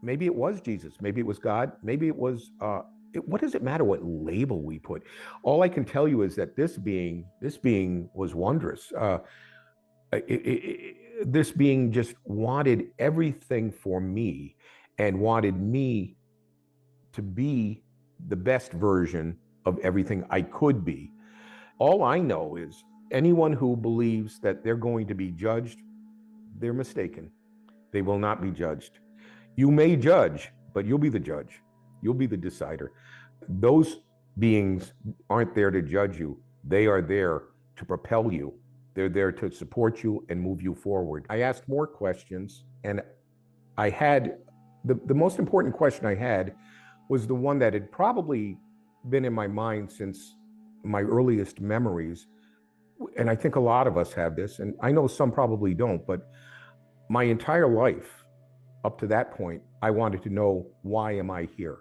Maybe it was Jesus. Maybe it was God. Maybe it was. What does it matter what label we put? All I can tell you is that this being was wondrous. This being just wanted everything for me, and wanted me to be the best version of everything I could be. All I know is anyone who believes that they're going to be judged, they're mistaken. They will not be judged. You may judge, but you'll be the judge. You'll be the decider. Those beings aren't there to judge you. They are there to propel you. They're there to support you and move you forward. I asked more questions, and I had the most important question I had was the one that had probably been in my mind since my earliest memories. And I think a lot of us have this, and I know some probably don't, but my entire life up to that point, I wanted to know, why am I here?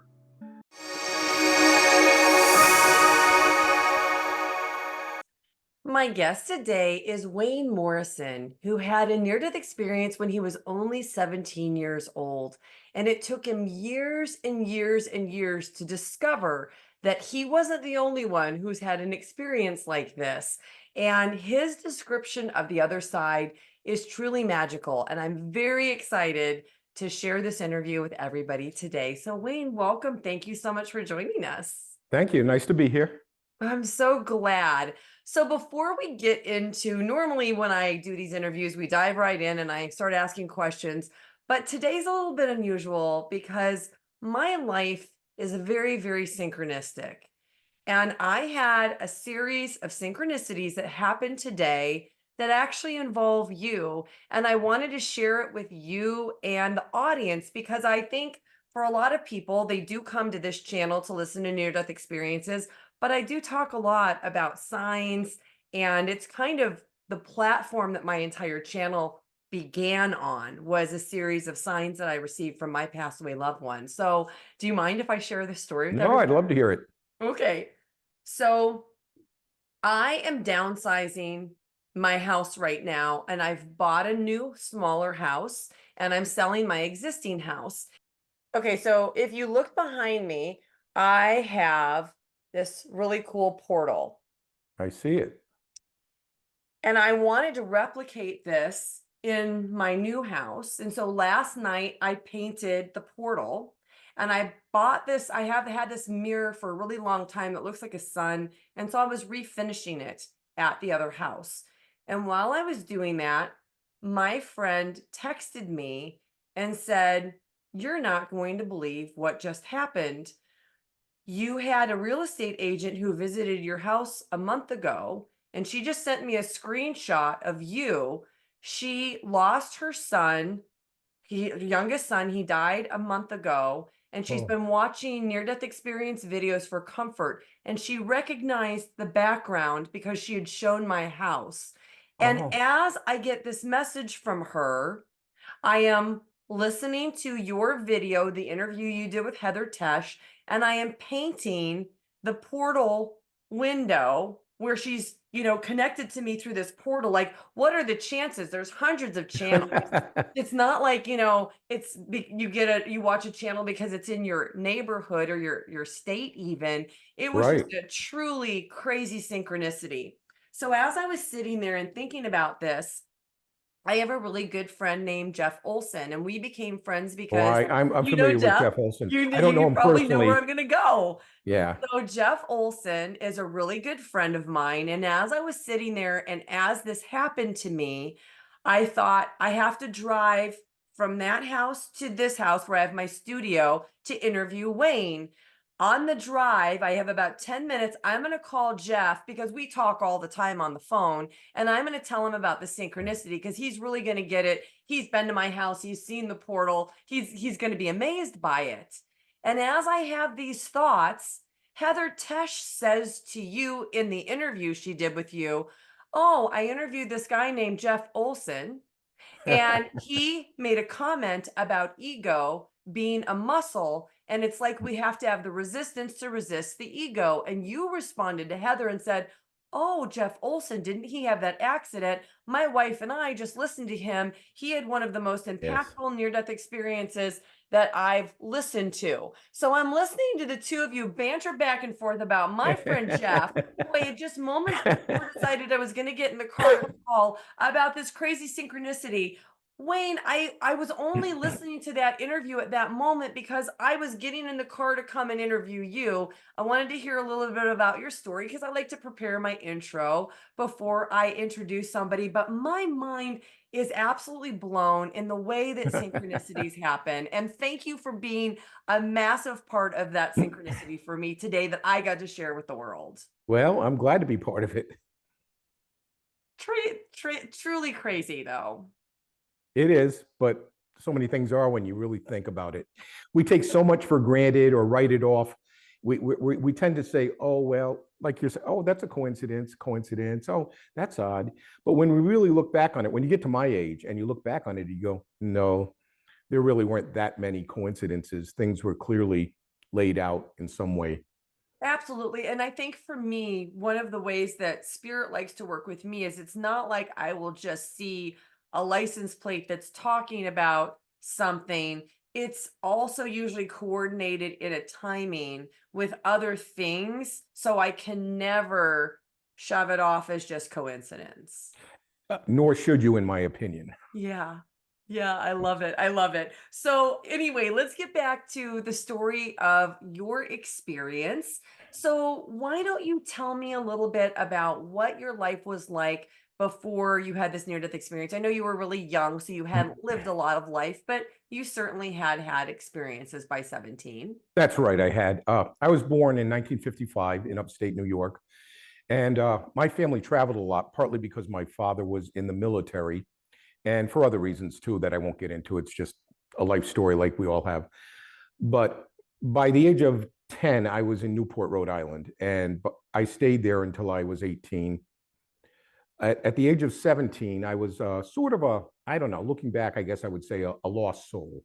My guest today is Wayne Morrison, who had a near-death experience when he was only 17 years old. And it took him years and years and years to discover that he wasn't the only one who's had an experience like this. And his description of the other side is truly magical. And I'm very excited to share this interview with everybody today. So, Wayne, welcome. Thank you so much for joining us. Thank you. Nice to be here. I'm so glad. So before we get into, normally when I do these interviews, we dive right in and I start asking questions. But today's a little bit unusual because my life is very, very synchronistic. And I had a series of synchronicities that happened today that actually involve you. And I wanted to share it with you and the audience because I think for a lot of people, they do come to this channel to listen to near death experiences. But I do talk a lot about signs, and it's kind of the platform that my entire channel began on was a series of signs that I received from my passed away loved ones. So, do you mind if I share this story with No, everyone? I'd love to hear it. Okay. So, I am downsizing my house right now, and I've bought a new, smaller house, and I'm selling my existing house. Okay, so if you look behind me, I have this really cool portal. I see it. And I wanted to replicate this in my new house. And so last night I painted the portal and I bought this. I have had this mirror for a really long time. It looks like a sun. And so I was refinishing it at the other house. And while I was doing that, my friend texted me and said, "You're not going to believe what just happened. You had a real estate agent who visited your house a month ago, and she just sent me a screenshot of you. She lost her son, her youngest son. He died a month ago, and she's Oh, been watching near death experience videos for comfort. And she recognized the background because she had shown my house. And oh, as I get this message from her, I am listening to your video, the interview you did with Heather Tesh, and I am painting the portal window where she's, connected to me through this portal. Like, what are the chances? There's hundreds of channels. It's not like, you watch a channel because it's in your neighborhood or your state even. It was just right. a truly crazy synchronicity. So as I was sitting there and thinking about this, I have a really good friend named Jeff Olson, and we became friends Well, because I'm you know familiar with Jeff. Jeff Olson. You I don't know you him probably know where personally. I'm going to go. Yeah. So Jeff Olson is a really good friend of mine, and as I was sitting there, and as this happened to me, I thought I have to drive from that house to this house where I have my studio to interview Wayne. On the drive, I have about 10 minutes. I'm going to call Jeff because we talk all the time on the phone. And I'm going to tell him about the synchronicity because he's really going to get it. He's been to my house. He's seen the portal. He's going to be amazed by it. And as I have these thoughts, Heather Tesh says to you in the interview she did with you, "Oh, I interviewed this guy named Jeff Olson, and he made a comment about ego being a muscle. And it's like we have to have the resistance to resist the ego." And you responded to Heather and said, oh, Jeff Olson, didn't he have that accident? My wife and I just listened to him. He had one of the most Yes. impactful near death experiences that I've listened to. So I'm listening to the two of you banter back and forth about my friend Jeff, who I had just moments before decided I was going to get in the car to call about this crazy synchronicity. Wayne, I was only listening to that interview at that moment because I was getting in the car to come and interview you. I wanted to hear a little bit about your story because I like to prepare my intro before I introduce somebody. But my mind is absolutely blown in the way that synchronicities happen. And thank you for being a massive part of that synchronicity for me today that I got to share with the world. Well, I'm glad to be part of it. Truly crazy, though. It is, but so many things are when you really think about it. We take so much for granted or write it off. We tend to say, oh, well, like you're saying, oh, that's a coincidence. Oh, that's odd. But when we really look back on it, when you get to my age and you look back on it, you go, no, there really weren't that many coincidences. Things were clearly laid out in some way. Absolutely. And I think for me, one of the ways that spirit likes to work with me is it's not like I will just see a license plate that's talking about something. It's also usually coordinated in a timing with other things. So I can never shove it off as just coincidence. Nor should you, in my opinion. Yeah. Yeah, I love it. I love it. So, anyway, let's get back to the story of your experience. So, why don't you tell me a little bit about what your life was like before you had this near death experience? I know you were really young, so you hadn't lived a lot of life, but you certainly had experiences by 17. That's right, I had. I was born in 1955 in upstate New York. And my family traveled a lot, partly because my father was in the military and for other reasons too that I won't get into. It's just a life story like we all have. But by the age of 10, I was in Newport, Rhode Island, and I stayed there until I was 18. At the age of 17, I was sort of I don't know, looking back, I guess I would say a lost soul.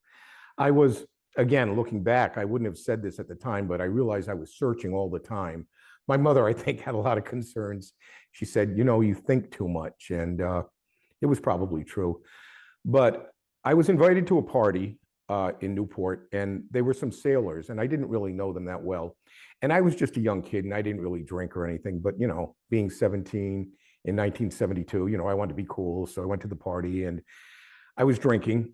I was, again, looking back, I wouldn't have said this at the time, but I realized I was searching all the time. My mother, I think, had a lot of concerns. She said, you think too much. And it was probably true. But I was invited to a party in Newport, and they were some sailors, and I didn't really know them that well. And I was just a young kid, and I didn't really drink or anything. But, being 17 in 1972, I wanted to be cool. So I went to the party, and I was drinking.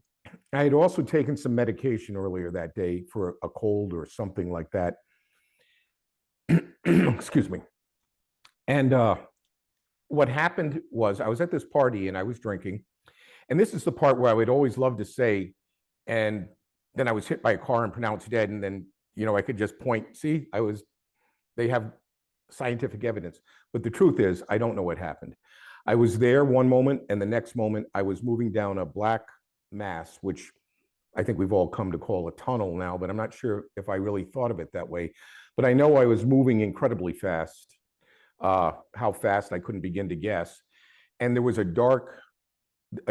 I had also taken some medication earlier that day for a cold or something like that. Excuse me. And what happened was I was at this party and I was drinking. And this is the part where I would always love to say, and then I was hit by a car and pronounced dead. And then, I could just point, see, they have scientific evidence. But the truth is, I don't know what happened. I was there one moment, and the next moment I was moving down a black mass, which I think we've all come to call a tunnel now, but I'm not sure if I really thought of it that way. But I know I was moving incredibly fast. How fast I couldn't begin to guess. And there was a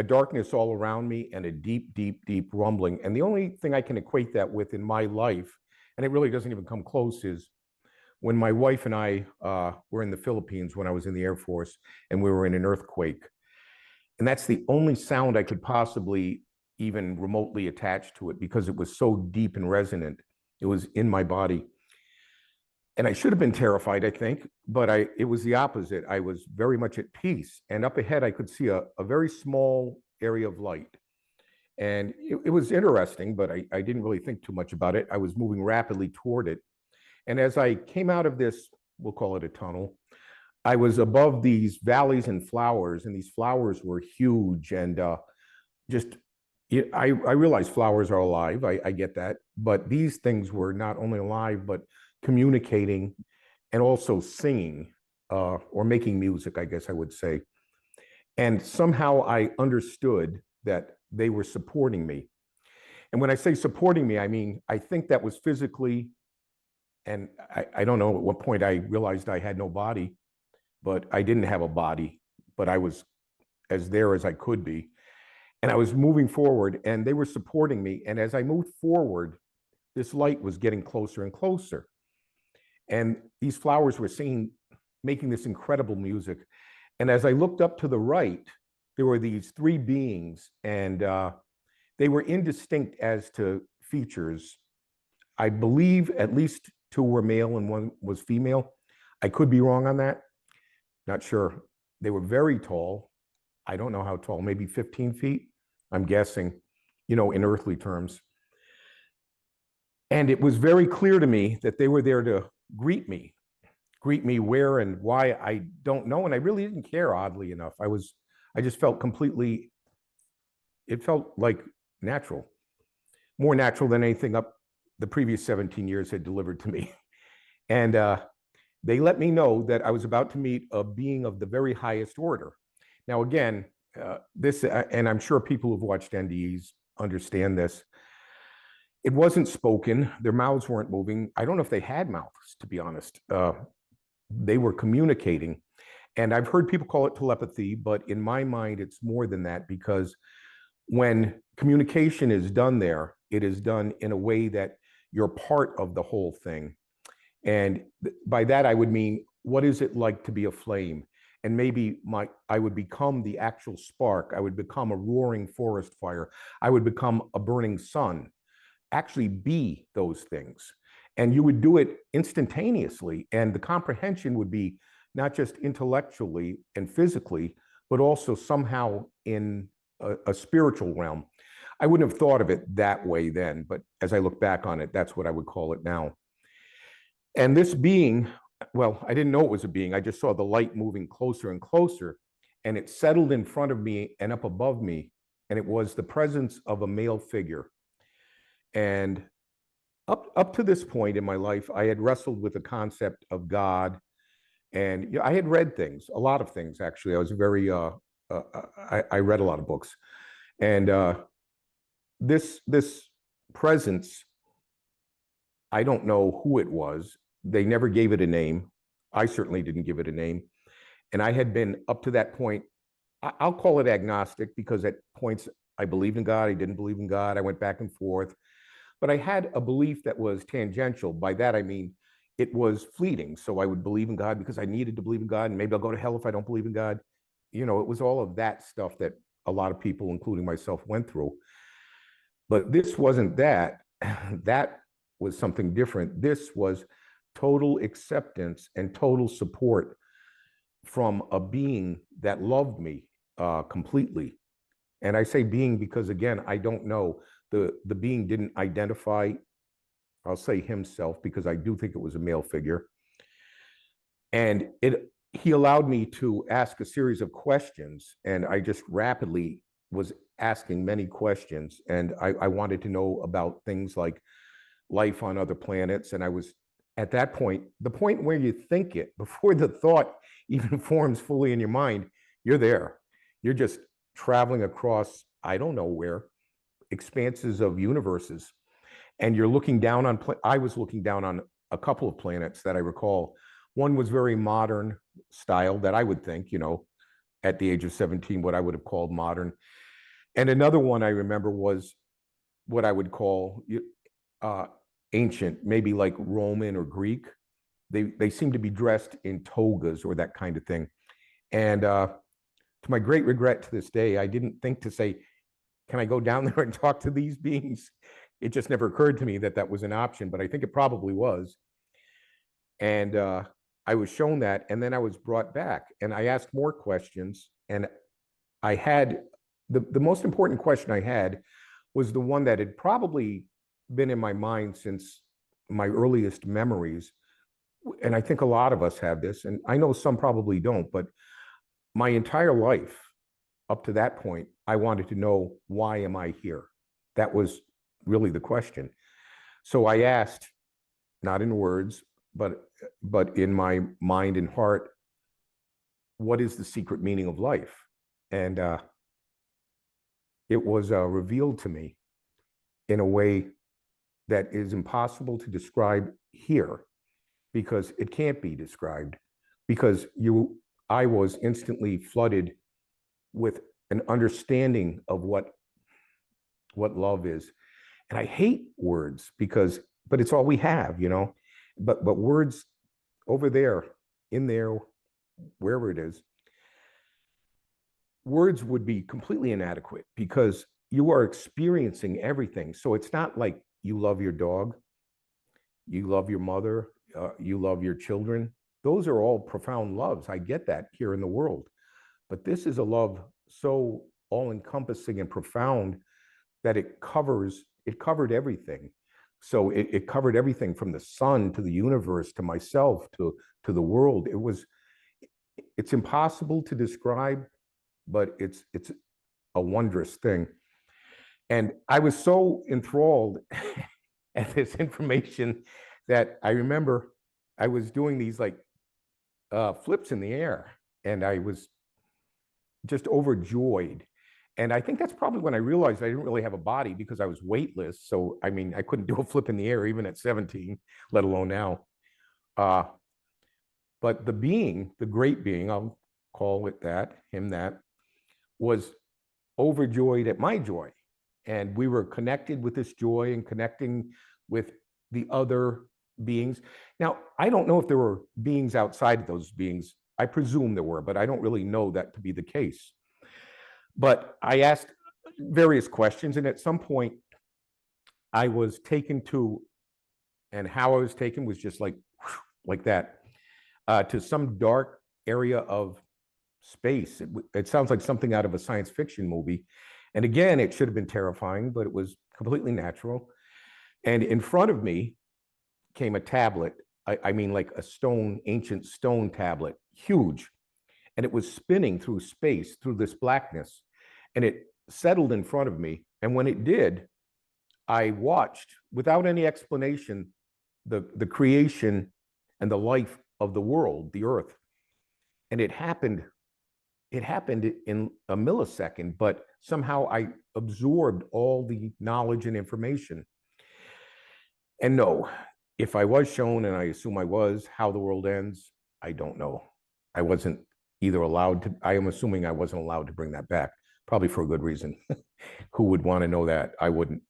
darkness all around me and a deep, deep, deep rumbling. And the only thing I can equate that with in my life, and it really doesn't even come close, is when my wife and I were in the Philippines when I was in the Air Force, and we were in an earthquake. And that's the only sound I could possibly even remotely attach to it because it was so deep and resonant. It was in my body. And I should have been terrified, I think, but it was the opposite. I was very much at peace. And up ahead, I could see a very small area of light. And it was interesting, but I didn't really think too much about it. I was moving rapidly toward it. And as I came out of this, we'll call it a tunnel, I was above these valleys and flowers, and these flowers were huge. And I realize flowers are alive. I get that. But these things were not only alive, but communicating and also singing or making music, I guess I would say. And somehow I understood that they were supporting me. And when I say supporting me, I mean, I think that was physically, and I don't know at what point I realized I had no body, but I didn't have a body, but I was as there as I could be. And I was moving forward, and they were supporting me. And as I moved forward, this light was getting closer and closer. And these flowers were singing making this incredible music. And as I looked up to the right, there were these three beings, and they were indistinct as to features. I believe at least two were male and one was female. I could be wrong on that. Not sure. They were very tall. I don't know how tall, maybe 15 feet, I'm guessing, in earthly terms. And it was very clear to me that they were there to greet me where and why, I don't know. And I really didn't care, oddly enough. I just felt completely, it felt like natural, more natural than anything up the previous 17 years had delivered to me. And they let me know that I was about to meet a being of the very highest order. Now, again, this, and I'm sure people who've watched NDEs understand this, it wasn't spoken. Their mouths weren't moving. I don't know if they had mouths, to be honest. They were communicating. And I've heard people call it telepathy, but in my mind, it's more than that, because when communication is done there, it is done in a way that you're part of the whole thing. And by that, I would mean, what is it like to be a flame? And maybe I would become the actual spark. I would become a roaring forest fire. I would become a burning sun, actually be those things. And you would do it instantaneously. And the comprehension would be not just intellectually and physically, but also somehow in a spiritual realm. I wouldn't have thought of it that way then, but as I look back on it, that's what I would call it now. And this being, well, I didn't know it was a being. I just saw the light moving closer and closer, and it settled in front of me and up above me, and it was the presence of a male figure. And up to this point in my life, I had wrestled with the concept of God, and I had read things, a lot of things actually. I was very, I read a lot of books, and this presence, I don't know who it was. They never gave it a name. I certainly didn't give it a name. And I had been up to that point, I'll call it agnostic, because at points I believed in God, I didn't believe in God, I went back and forth. But I had a belief that was tangential. By that, I mean, it was fleeting. So I would believe in God because I needed to believe in God, and maybe I'll go to hell if I don't believe in God. It was all of that stuff that a lot of people, including myself, went through. But this wasn't that. That was something different. This was total acceptance and total support from a being that loved me completely. And I say being because, again, I don't know. The being didn't identify, I'll say himself, because I do think it was a male figure. And he allowed me to ask a series of questions, and I just rapidly was asking many questions. And I wanted to know about things like life on other planets. And I was at that point, the point where you think it, before the thought even forms fully in your mind, you're there. You're just traveling across, I don't know where, expanses of universes. And you're looking down on, I was looking down on a couple of planets that I recall. One was very modern style that I would think, at the age of 17, what I would have called modern. And another one I remember was what I would call ancient, maybe like Roman or Greek. They seem to be dressed in togas or that kind of thing. And to my great regret to this day, I didn't think to say, can I go down there and talk to these beings? It just never occurred to me that that was an option, but I think it probably was. And I was shown that, and then I was brought back, and I asked more questions. And I had, the most important question I had was the one that had probably been in my mind since my earliest memories. And I think a lot of us have this, and I know some probably don't, but my entire life up to that point, I wanted to know, why am I here? That was really the question. So I asked, not in words, but in my mind and heart, what is the secret meaning of life? And it was revealed to me in a way that is impossible to describe here, because it can't be described, because I was instantly flooded with an understanding of what love is. And I hate words but it's all we have, but words over there, in there, wherever it is, words would be completely inadequate because you are experiencing everything. So it's not like you love your dog, you love your mother, you love your children. Those are all profound loves. I get that here in the world. But this is a love so all encompassing and profound that it covered everything. So it covered everything from the sun to the universe to myself to the world. It's impossible to describe, but it's a wondrous thing. And I was so enthralled at this information that I remember I was doing these like flips in the air, and I was just overjoyed. And I think that's probably when I realized I didn't really have a body because I was weightless. So, I mean, I couldn't do a flip in the air even at 17, let alone now. But the being, the great being, I'll call it that, him that, was overjoyed at my joy. And we were connected with this joy and connecting with the other beings. Now, I don't know if there were beings outside of those beings. I presume there were, but I don't really know that to be the case. But I asked various questions, and at some point, I was taken to, and how I was taken was just like that, to some dark area of space. It sounds like something out of a science fiction movie. And again, it should have been terrifying, but it was completely natural. And in front of me came a tablet. I mean, like a ancient stone tablet, huge. And it was spinning through space, through this blackness. And it settled in front of me. And when it did, I watched, without any explanation, the creation and the life of the world, the earth. And it happened in a millisecond, but somehow I absorbed all the knowledge and information. And no, if I was shown, and I assume I was, how the world ends, I don't know. I wasn't either allowed to, I am assuming I wasn't allowed to bring that back, probably for a good reason. Who would want to know that? I wouldn't.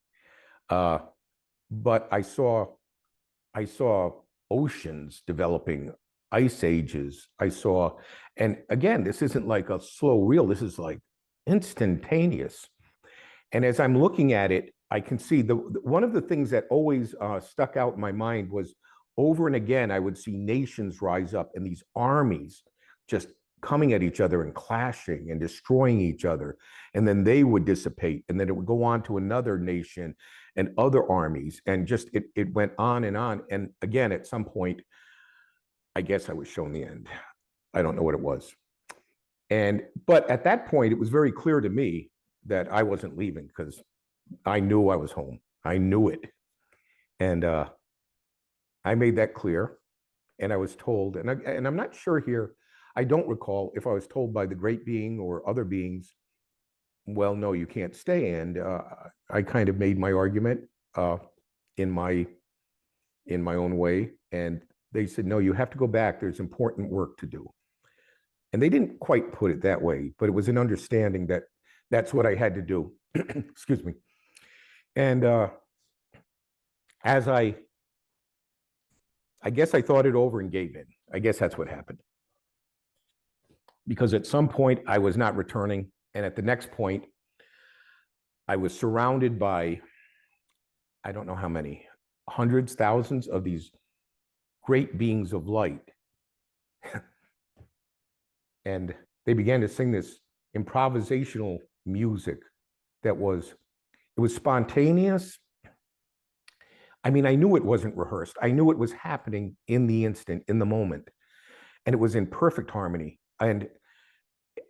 But I saw oceans developing, ice ages. I saw, and again, this isn't like a slow reel, this is like instantaneous. And as I'm looking at it, I can see one of the things that always stuck out in my mind was over and again, I would see nations rise up and these armies just coming at each other and clashing and destroying each other. And then they would dissipate, and then it would go on to another nation and other armies. And just it went on and on. And again, at some point, I guess I was shown the end. I don't know what it was. But at that point, it was very clear to me that I wasn't leaving because I knew I was home. I knew it. And I made that clear. And I was told, and I'm not sure here, I don't recall if I was told by the great being or other beings, well, no, you can't stay. And I kind of made my argument in my own way. And they said, no, you have to go back. There's important work to do. And they didn't quite put it that way, but it was an understanding that that's what I had to do. Excuse me. And as I guess I thought it over and gave in. I guess that's what happened. Because at some point I was not returning. And at the next point, I was surrounded by, I don't know how many, hundreds, thousands of these great beings of light. And they began to sing this improvisational music that was spontaneous. I mean, I knew it wasn't rehearsed. I knew it was happening in the instant, in the moment. And it was in perfect harmony. And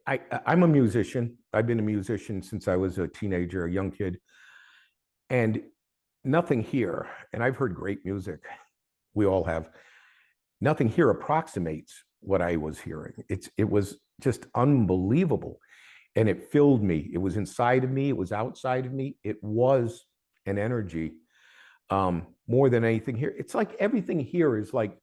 I'm a musician. I've been a musician since I was a teenager, a young kid. And nothing here, and I've heard great music, we all have, nothing here approximates what I was hearing. It was just unbelievable. And it filled me. It was inside of me. It was outside of me. It was an energy more than anything here. It's like everything here is like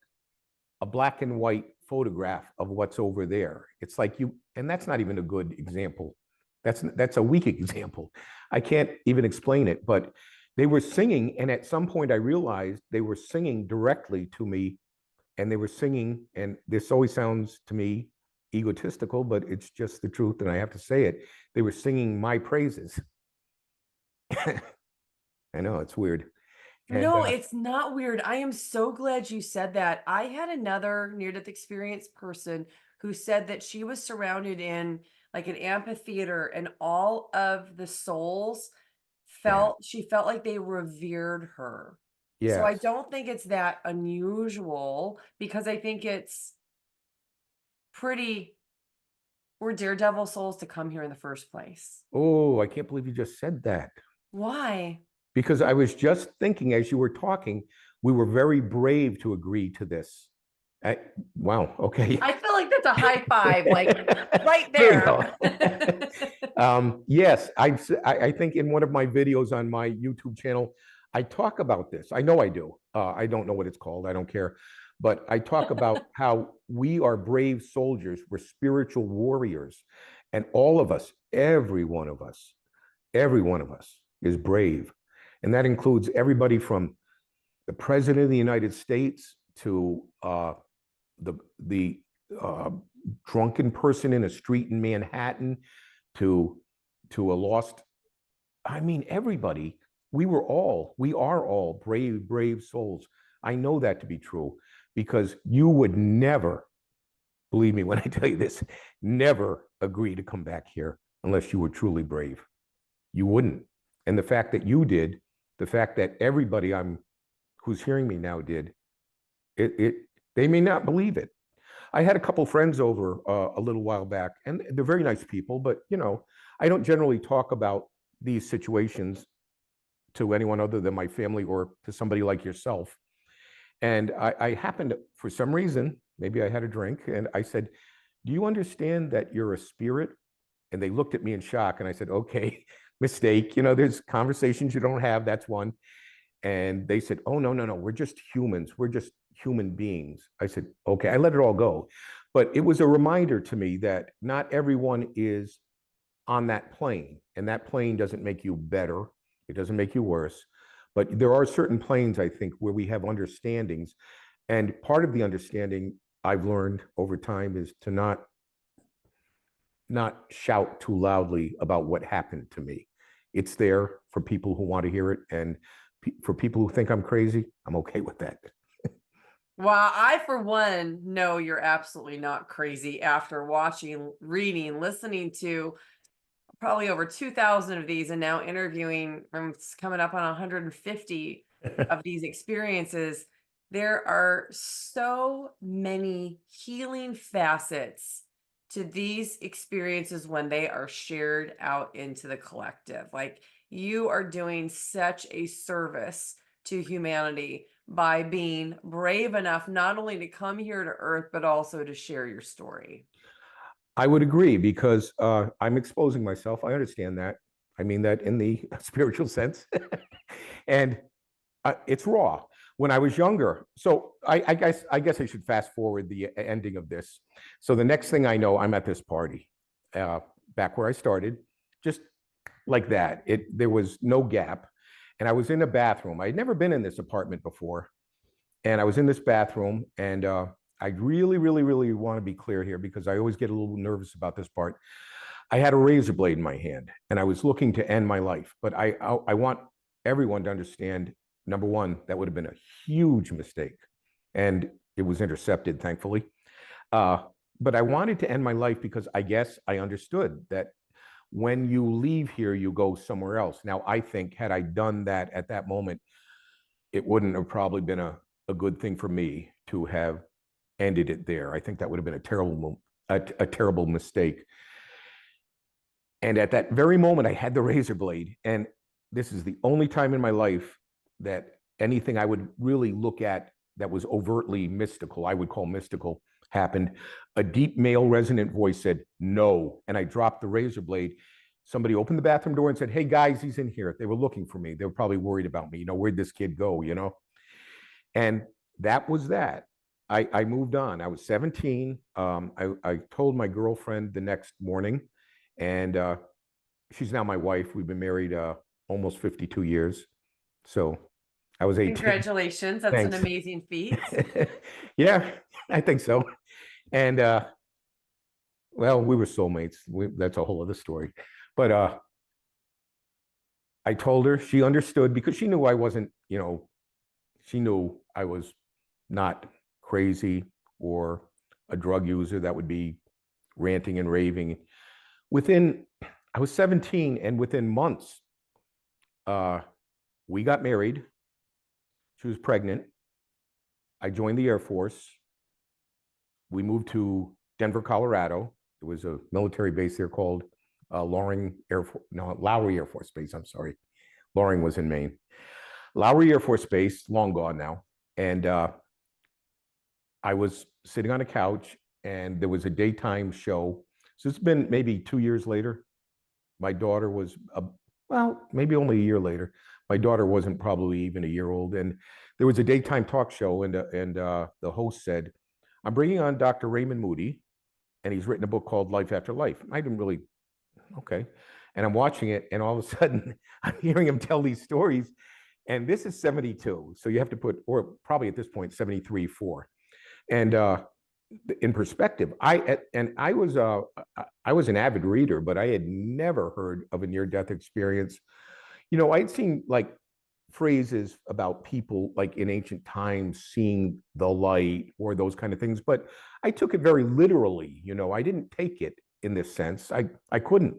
a black and white photograph of what's over there. It's like and that's not even a good example. That's a weak example. I can't even explain it, but they were singing. And at some point I realized they were singing directly to me, and they were singing. And this always sounds to me egotistical, but it's just the truth, and I have to say it. They were singing my praises. I know, it's weird. And No, it's not weird. I am so glad you said that. I had another near-death experience person who said that she was surrounded in like an amphitheater and all of the souls yeah, she felt like they revered her. So I yes. don't think it's that unusual because I think it's pretty we're daredevil souls to come here in the first place. Oh, I can't believe you just said that. Why? Because I was just thinking as you were talking, we were very brave to agree to this. I, wow, okay. I feel like that's a high five, like right There you there. go. Yes, I think in one of my videos on my YouTube channel, I talk about this. I know I do. I don't know what it's called. I don't care. But I talk about how we are brave soldiers. We're spiritual warriors. And all of us, every one of us is brave. And that includes everybody from the President of the United States to the drunken person in a street in Manhattan to a lost. I mean, everybody. We are all brave souls. I know that to be true because you would never, believe me when I tell you this, never agree to come back here unless you were truly brave. You wouldn't. And the fact that you did, the fact that everybody who's hearing me now did, it they may not believe it. I had a couple friends over a little while back, and they're very nice people, but I don't generally talk about these situations to anyone other than my family or to somebody like yourself. And I happened to, for some reason, maybe I had a drink, and I said, "Do you understand that you're a spirit?" And they looked at me in shock, and I said, "Okay, mistake. There's conversations you don't have. That's one." And they said, "Oh, no, no, no. We're just humans. We're just human beings." I said, "Okay." I let it all go. But it was a reminder to me that not everyone is on that plane. And that plane doesn't make you better. It doesn't make you worse. But there are certain planes, I think, where we have understandings. And part of the understanding I've learned over time is to not shout too loudly about what happened to me. It's there for people who want to hear it. And for people who think I'm crazy, I'm okay with that. Well, I, for one, know you're absolutely not crazy after watching, reading, listening to probably over 2,000 of these and now interviewing, it's coming up on 150 of these experiences. There are so many healing facets to these experiences when they are shared out into the collective. Like, you are doing such a service to humanity by being brave enough not only to come here to Earth, but also to share your story. I would agree because I'm exposing myself. I understand that. I mean that in the spiritual sense. And it's raw. When I was younger, so I guess I should fast forward the ending of this. So the next thing I know, I'm at this party, back where I started, just like that. There was no gap, and I was in a bathroom. I'd never been in this apartment before, and I was in this bathroom, and I really, really, really want to be clear here because I always get a little nervous about this part. I had a razor blade in my hand, and I was looking to end my life. But I want everyone to understand, number one, that would have been a huge mistake, and it was intercepted, thankfully. Uh, but I wanted to end my life because I guess I understood that when you leave here, you go somewhere else. Now, I think had I done that at that moment, it wouldn't have probably been a good thing for me to have ended it there. I think that would have been a terrible mistake. And at that very moment, I had the razor blade. And this is the only time in my life that anything I would really look at that was overtly mystical, I would call mystical, happened. A deep male resonant voice said, "No." And I dropped the razor blade. Somebody opened the bathroom door and said, "Hey, guys, he's in here." They were looking for me. They were probably worried about me. Where'd this kid go? And that was that. I moved on. I was 17. I told my girlfriend the next morning, and she's now my wife. We've been married almost 52 years. So I was 18. Congratulations. That's an Thanks. amazing feat. Yeah, I think so. And Well, we were soulmates. That's a whole other story. But I told her, she understood because she knew I wasn't, she knew I was not crazy or a drug user that would be ranting and raving. I was 17, and within months, uh, we got married. She was pregnant. I joined the Air Force. We moved to Denver, Colorado. It was a military base there called Laurie Air Force Base. I'm sorry. Laurie was in Maine. Laurie Air Force Base, long gone now. And I was sitting on a couch, and there was a daytime show. So it's been maybe 2 years later. My daughter was, well, maybe only a year later. My daughter wasn't probably even a year old. And there was a daytime talk show, and the host said, I'm bringing on Dr. Raymond Moody, and he's written a book called Life After Life. I didn't really, okay. And I'm watching it, and all of a sudden, I'm hearing him tell these stories. And this is 72. So you have to put, or probably at this point, 73, 4. And in perspective, I was an avid reader, but I had never heard of a near-death experience. I'd seen like phrases about people like in ancient times seeing the light or those kind of things, but I took it very literally. I didn't take it in this sense. I couldn't.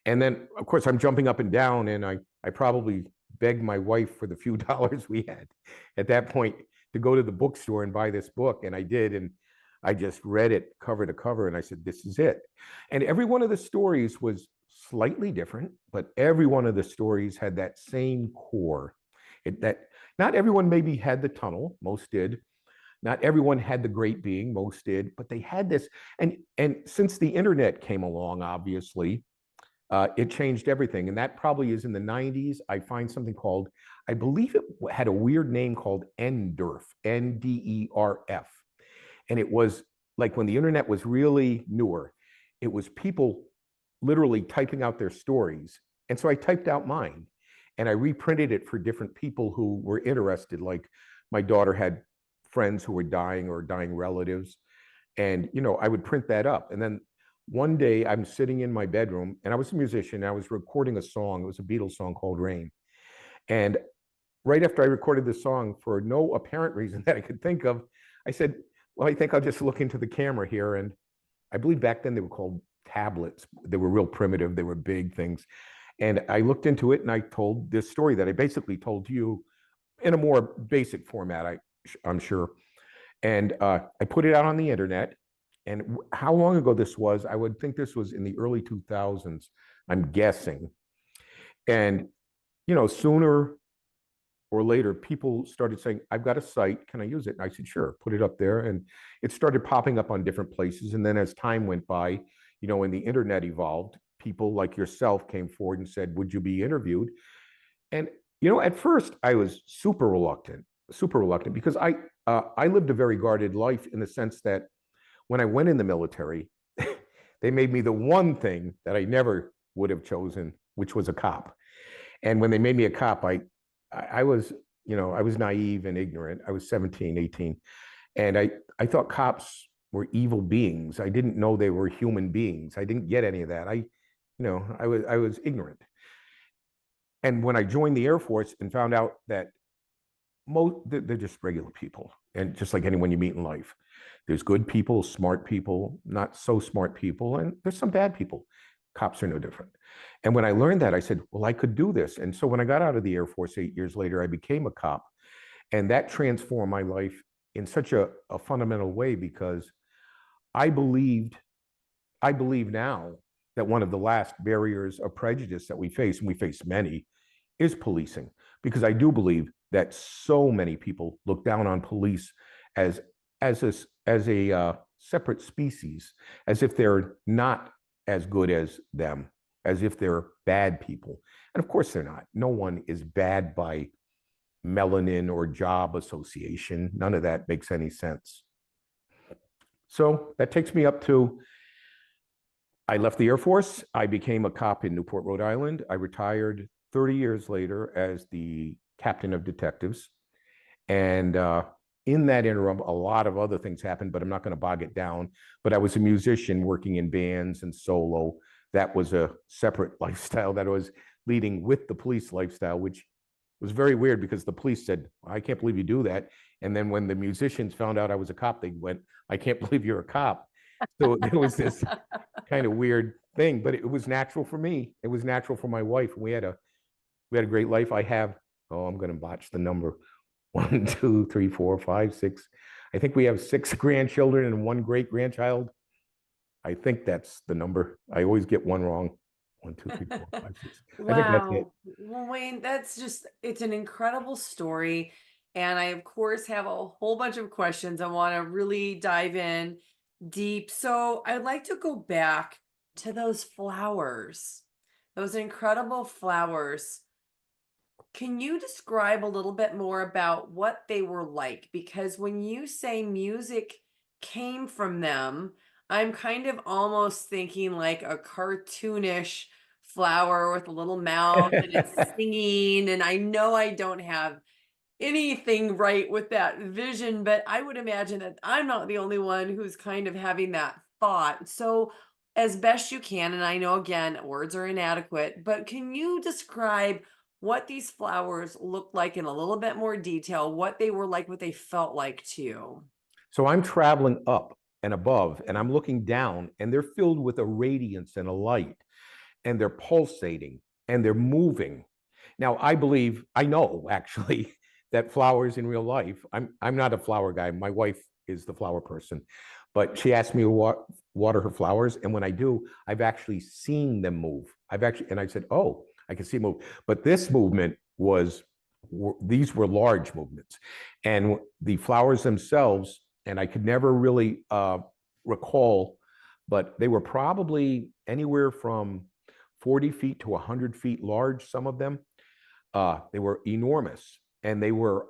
And then, of course, I'm jumping up and down, and I probably begged my wife for the few dollars we had at that point to go to the bookstore and buy this book. And I did. And I just read it cover to cover. And I said, this is it. And every one of the stories was slightly different, but every one of the stories had that same core. That not everyone maybe had the tunnel, most did. Not everyone had the great being, most did, but they had this. And since the internet came along, obviously, it changed everything. And that probably is in the 90s. I find something called, I believe it had a weird name called NDERF, NDERF. And it was like when the internet was really newer, it was people literally typing out their stories. And so I typed out mine, and I reprinted it for different people who were interested. Like my daughter had friends who were dying or dying relatives. And, I would print that up. And then one day I'm sitting in my bedroom, and I was a musician. I was recording a song. It was a Beatles song called Rain. And right after I recorded the song, for no apparent reason that I could think of, I said, well, I think I'll just look into the camera here. And I believe back then they were called tablets. They were real primitive. They were big things. And I looked into it, and I told this story that I basically told you in a more basic format, I'm sure. And I put it out on the internet. And how long ago this was, I would think this was in the early 2000s, I'm guessing. And, sooner or later, people started saying, I've got a site, can I use it? And I said, sure, put it up there. And it started popping up on different places. And then as time went by, when the internet evolved, people like yourself came forward and said, would you be interviewed? And, at first I was super reluctant because I lived a very guarded life in the sense that when I went in the military, they made me the one thing that I never would have chosen, which was a cop. And when they made me a cop, I was, I was naive and ignorant. I was 17, 18. And I thought cops were evil beings. I didn't know they were human beings. I didn't get any of that. I was ignorant. And when I joined the Air Force and found out that they're just regular people, and just like anyone you meet in life, there's good people, smart people, not so smart people, and there's some bad people. Cops are no different. And when I learned that, I said, well, I could do this. And so when I got out of the Air Force 8 years later, I became a cop. And that transformed my life in such a fundamental way, because I believe now that one of the last barriers of prejudice that we face, and we face many, is policing. Because I do believe that so many people look down on police as a separate species, as if they're not as good as them, as if they're bad people. And of course they're not. No one is bad by melanin or job association. None of that makes any sense. So that takes me up to, I left the Air Force. I became a cop in Newport, Rhode Island. I retired 30 years later as the captain of detectives. And in that interim, a lot of other things happened, but I'm not going to bog it down. But I was a musician working in bands and solo. That was a separate lifestyle that I was leading with the police lifestyle, which was very weird because the police said, I can't believe you do that. And then when the musicians found out I was a cop, they went, I can't believe you're a cop. So it was this kind of weird thing, but it was natural for me. It was natural for my wife. We had a great life. I'm going to botch the number. 1, 2, 3, 4, 5, 6. I think we have 6 grandchildren and 1 great grandchild. I think that's the number. I always get one wrong. 1, 2, 3, 4, 5, 6. I think that's it. Wow. Well, Wayne, it's an incredible story. And I, of course, have a whole bunch of questions. I want to really dive in deep. So I'd like to go back to those flowers, those incredible flowers. Can you describe a little bit more about what they were like? Because when you say music came from them, I'm kind of almost thinking like a cartoonish flower with a little mouth and it's singing. And I know I don't have anything right with that vision, but I would imagine that I'm not the only one who's kind of having that thought. So, as best you can, and I know again, words are inadequate, but can you describe what these flowers looked like in a little bit more detail, what they were like, what they felt like to you? So I'm traveling up and above, and I'm looking down, and they're filled with a radiance and a light, and they're pulsating and they're moving. Now, I know actually that flowers in real life, I'm not a flower guy. My wife is the flower person, but she asked me to water her flowers. And when I do, I've actually seen them move. And I said, oh, I can see move. But this movement these were large movements. And the flowers themselves, and I could never really recall, but they were probably anywhere from 40 feet to 100 feet large, some of them. They were enormous, and they were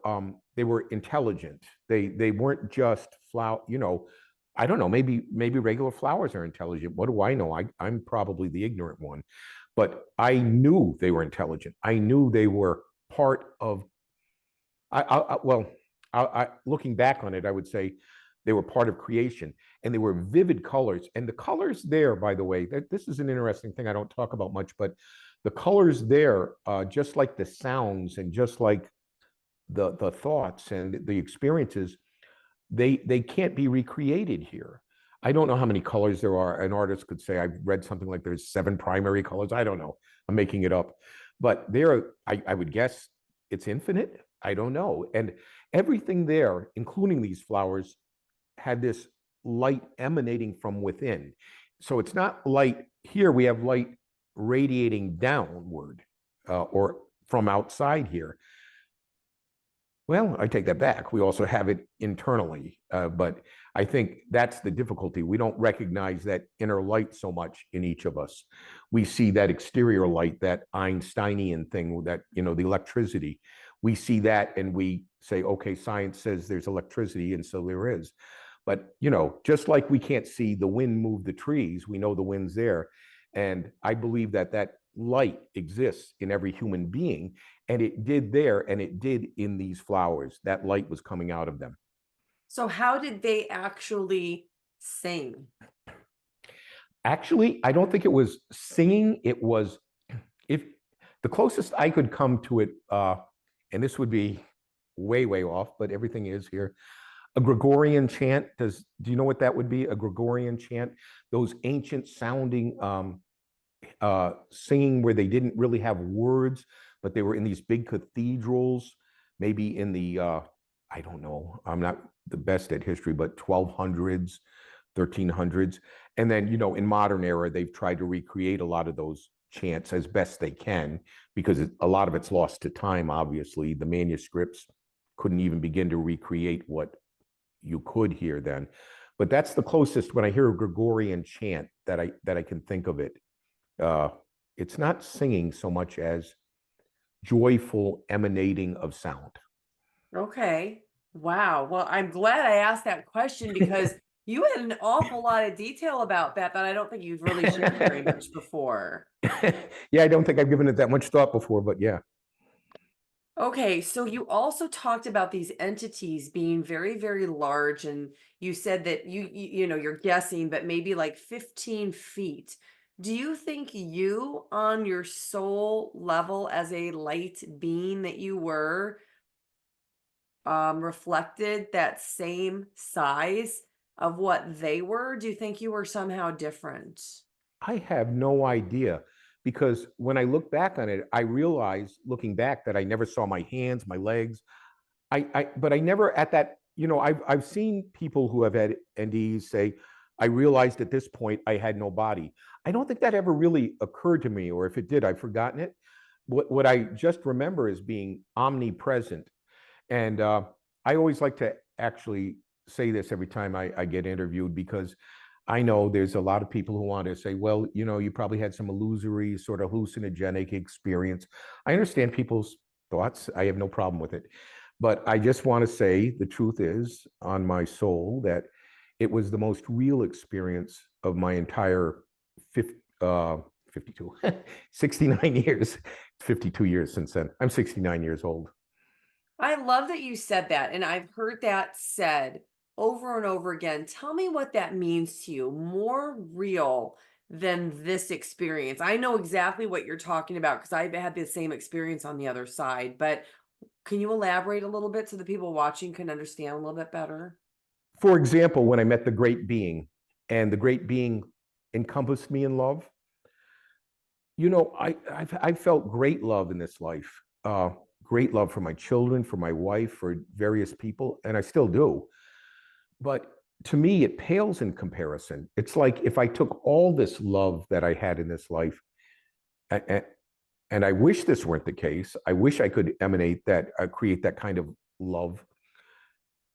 intelligent. They weren't just flower, I don't know, maybe regular flowers are intelligent. What do I know? I'm probably the ignorant one. But I knew they were intelligent. I knew they were part of, looking back on it, I would say they were part of creation, and they were vivid colors. And the colors there, by the way, this is an interesting thing I don't talk about much, but the colors there, just like the sounds and just like the thoughts and the experiences, they can't be recreated here. I don't know how many colors there are. An artist could say, I've read something like there's 7 primary colors. I don't know. I'm making it up. But I would guess it's infinite. I don't know. And everything there, including these flowers, had this light emanating from within. So it's not light. Here we have light radiating downward or from outside here. Well, I take that back. We also have it internally, but I think that's the difficulty. We don't recognize that inner light so much in each of us. We see that exterior light, that Einsteinian thing, that, the electricity. We see that and we say, okay, science says there's electricity, and so there is. But, just like we can't see the wind move the trees, we know the wind's there. And I believe that light exists in every human being. And it did there, and it did in these flowers. That light was coming out of them. So, how did they actually sing? Actually, I don't think it was singing. It was, if the closest I could come to it, and this would be way, way off, but everything is here. A Gregorian chant. Do you know what that would be? A Gregorian chant, those ancient sounding singing where they didn't really have words, but they were in these big cathedrals, maybe in the, I don't know, I'm not the best at history, but 1200s, 1300s. And then, in modern era, they've tried to recreate a lot of those chants as best they can, because a lot of it's lost to time, obviously. The manuscripts couldn't even begin to recreate what you could hear then. But that's the closest, when I hear a Gregorian chant, that I can think of it. It's not singing so much as joyful emanating of sound. Okay. Wow. Well, I'm glad I asked that question because you had an awful lot of detail about that I don't think you've really shared very much before. Yeah, I don't think I've given it that much thought before, but yeah. Okay, so you also talked about these entities being very, very large, and you said that you're guessing, but maybe like 15 feet. Do you think you, on your soul level, as a light being that you were, reflected that same size of what they were? Do you think you were somehow different? I have no idea because when I look back on it, I realize looking back that I never saw my hands, my legs. But I never at that, I've seen people who have had NDEs say, I realized at this point I had no body. I don't think that ever really occurred to me, or if it did, I've forgotten it. What I just remember is being omnipresent. And I always like to actually say this every time I get interviewed because I know there's a lot of people who want to say, well, you probably had some illusory, sort of hallucinogenic experience. I understand people's thoughts. I have no problem with it. But I just want to say the truth is on my soul that it was the most real experience of my entire 50, 52, 69 years, 52 years since then. I'm 69 years old. I love that you said that, and I've heard that said over and over again. Tell me what that means to you. More real than this experience. I know exactly what you're talking about because I've had the same experience on the other side, but can you elaborate a little bit so the people watching can understand a little bit better? For example, when I met the great being and the great being encompassed me in love, I've felt great love in this life. Great love for my children, for my wife, for various people, and I still do. But to me, it pales in comparison. It's like if I took all this love that I had in this life, and I wish this weren't the case. I wish I could emanate that, create that kind of love,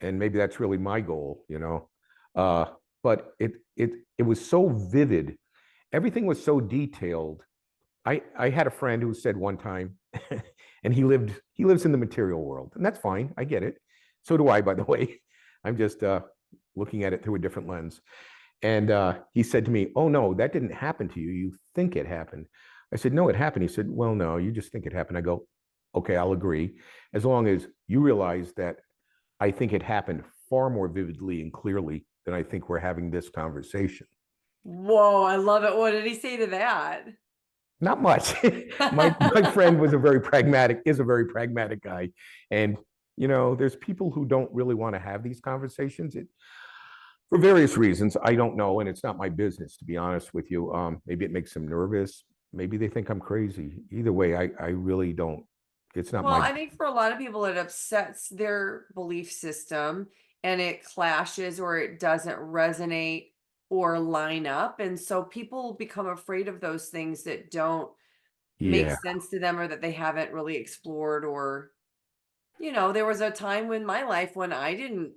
and maybe that's really my goal. Uh, but it was so vivid. Everything was so detailed. I had a friend who said one time, and he lives in the material world, and that's fine. I get it. So do I, by the way. I'm just looking at it through a different lens. And he said to me, "Oh no, that didn't happen to you. You think it happened." I said, "No, it happened." He said, "Well, no, you just think it happened." I go, "Okay, I'll agree, as long as you realize that I think it happened far more vividly and clearly than I think we're having this conversation." Whoa, I love it. What did he say to that? Not much. My friend is a very pragmatic guy. And, there's people who don't really want to have these conversations for various reasons. I don't know. And it's not my business, to be honest with you. Maybe it makes them nervous. Maybe they think I'm crazy. Either way, I really don't. It's not Well, my, I think for a lot of people, it upsets their belief system and it clashes or it doesn't resonate or line up. And so people become afraid of those things that don't make yeah. sense to them or that they haven't really explored. Or, there was a time in my life when I didn't